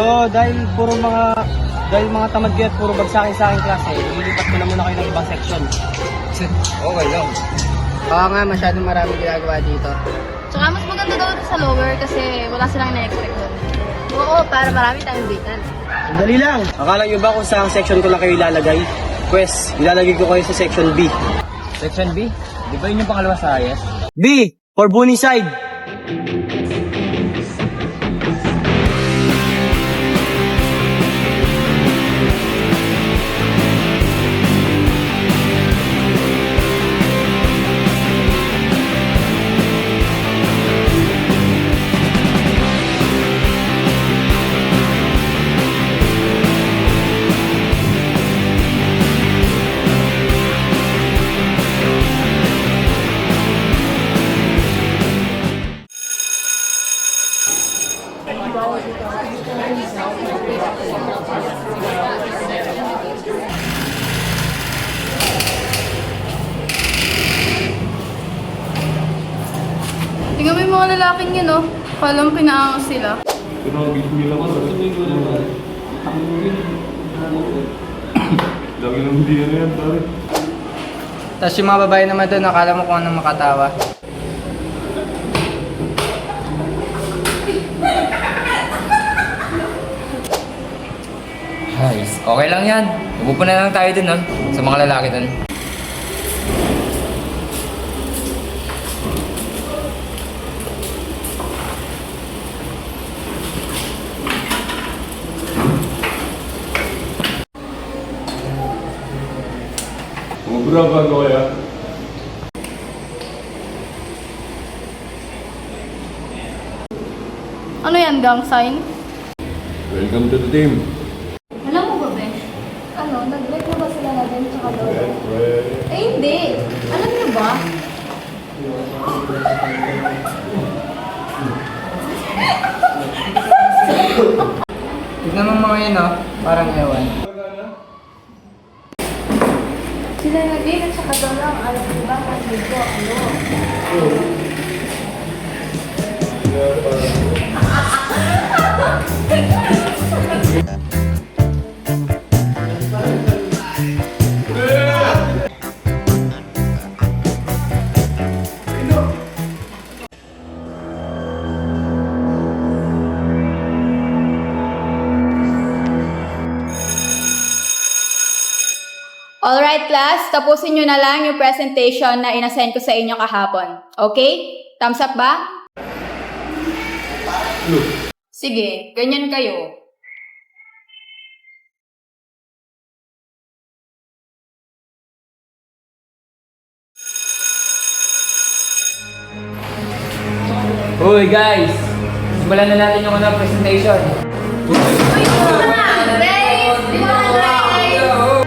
So, dahil mga tamad kayo at puro bagsakin sa aking klase, ililipat ko na muna kayo ng ibang section. Okay lang. Oo nga, masyadong maraming ginagawa dito. Tsaka mas maganda daw sa lower kasi wala silang na-expect doon. Oo, para marami tayong bitan. Dali lang! Akala nyo ba kung saan section ko lang kayo ilalagay? Pwes, ilalagay ko kayo sa section B. Section B? Di ba yun yung pangalawa sa IS? B, for Bunny side. Tingnan mo yung mga lalaking yun, oh. Palang pinaangas sila. Lagi lang hindi ano yan, pare. Tapos yung mga babae naman doon, akala mo kung anong makatawa. Ayos. Okay lang yan. Upo na lang tayo dun, no? Sa mga lalaki dun. Berapa kau ya? Ano yan, gang sign? Welcome to the team. Alam mo ba, Ben? Ano, nag-break na ba sila na Ben tsaka Lolo? Eh, hindi. Alam niyo ba? Tignan mo mga yun, oh. Parang ewan. Sila na din at saka Lolo ang alam ko ba kung dito, ano? Alright class, tapusin nyo na lang yung presentation na inasend ko sa inyo kahapon. Okay? Thumbs up ba? Sige, ganyan kayo. Uy, guys! Simulan na natin yung presentation.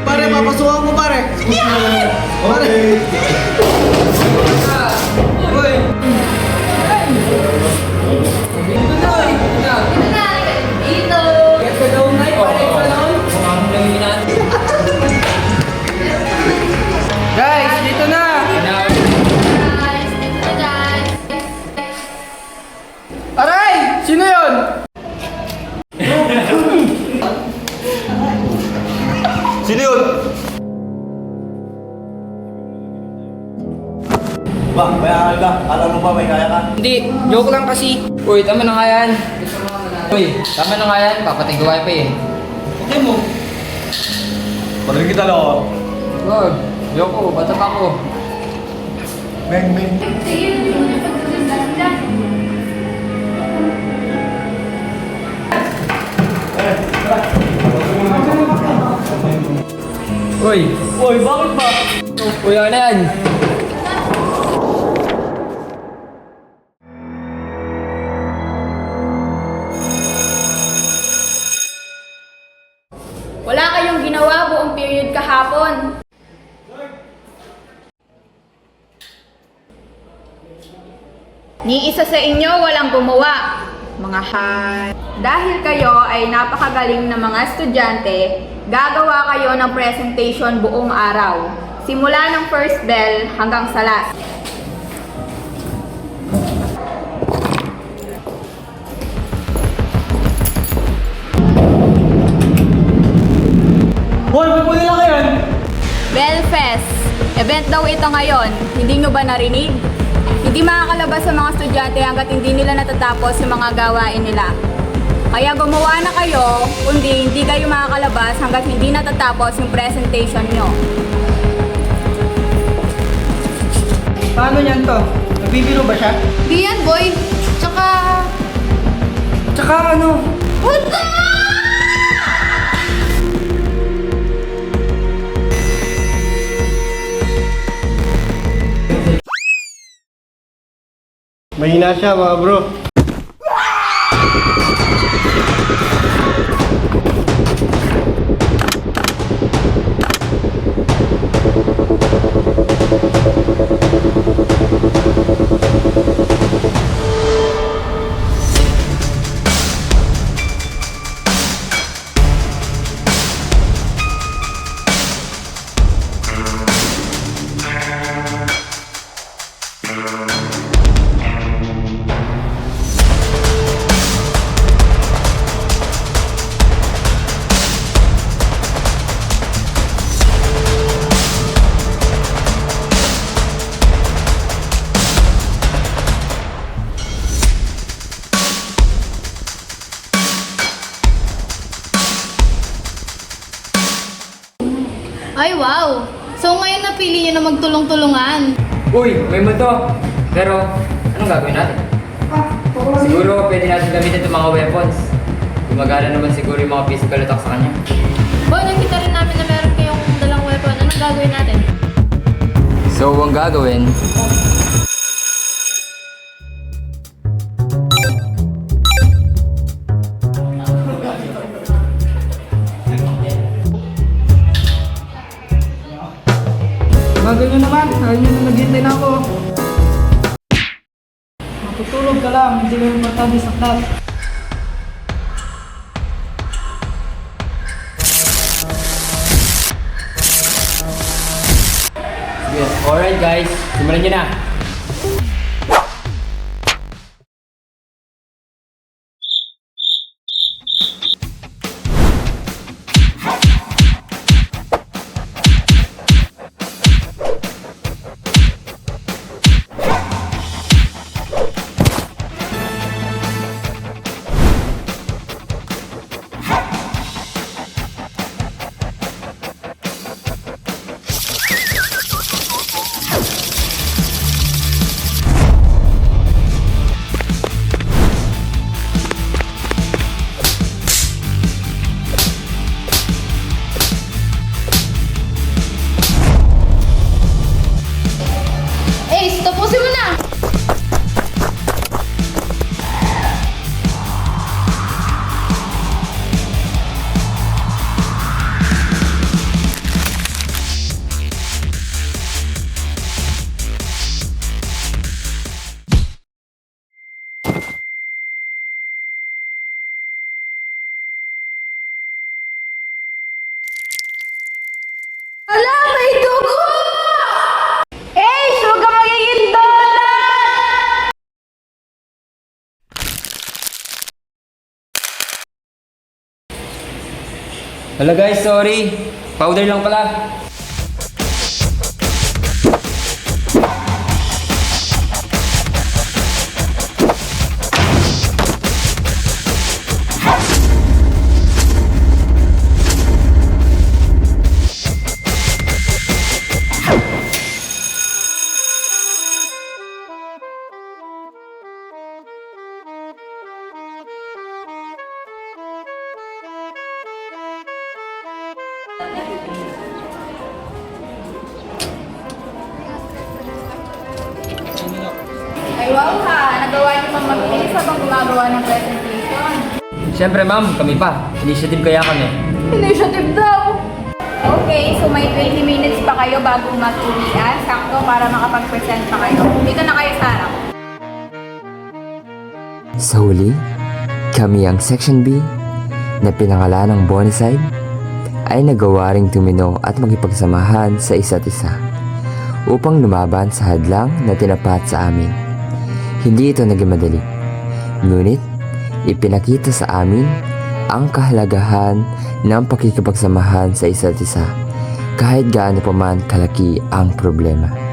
Pare, papasukan ko pare. Sige! Pare! Guys, dito na! Aray! Sino yun? Sini yun! Ba, bayaran ka. Alam mo ba may kaya ka? Hindi, joke lang kasi. Uy, tama na nga yan. Uy, tama na nga yan. Papatay ko wifi eh. Okay mo. Parinig kita lang ako. Wag, yoko, bata pa ako. Meng, meng. Uy, Uy, bakit ba? uy, ano yan? Wala kayong ginawa buong period kahapon. Ni isa sa inyo walang gumawa. Mga Dahil kayo ay napakagaling na mga estudyante, gagawa kayo ng presentation buong araw. Simula ng first bell hanggang sa last. Fest. Event daw ito ngayon. Hindi nyo ba narinig? Hindi makakalabas sa mga estudyante hanggat hindi nila natatapos yung mga gawain nila. Kaya gumawa na kayo, kundi hindi kayo makakalabas hanggat hindi natatapos yung presentation nyo. Paano niyan to? Nagbibiro ba siya? Di yan, boy. Tsaka ano? What the? Mahina siya mga bro. Ay, wow. So ngayon napili nyo na magtulong-tulungan. Uy, may multo. Pero, anong gagawin natin? Siguro pwede natin gamitin itong mga weapons. Gumagana naman siguro yung mga physical attack sa kanya. Boy, nakita rin namin na meron kayong dalang weapon. Anong gagawin natin? So, ang gagawin, Bagal nyo naman. Ayaw nyo na naghintay na ako. Matutulog ka lang. Hindi ka importante sa class. yes. Alright guys, simulan nyo na. Ace, tapusin mo na! Ala, may dugo! Ace, huwag ka magiging donut! Hello guys, sorry. Powder lang pala. Ay wow ha, nagawa niyo pang mabilis habang gumagawa ng presentation. Siyempre ma'am, kami pa. Initiative kaya kami. Initiative daw! Okay, so may 20 minutes pa kayo bago mag-uwian. Sakto para makapag-present pa kayo. Dito na kayo sa harap. Sa huli, kami ang Section B na pinangalan ng Bonyside ay nagawa ring tumino at makipagsamahan sa isa't isa upang lumaban sa hadlang na tinapat sa amin. Hindi ito naging madali, ngunit ipinakita sa amin ang kahalagahan ng pakikipagsamahan sa isa't isa kahit gaano pa man kalaki ang problema.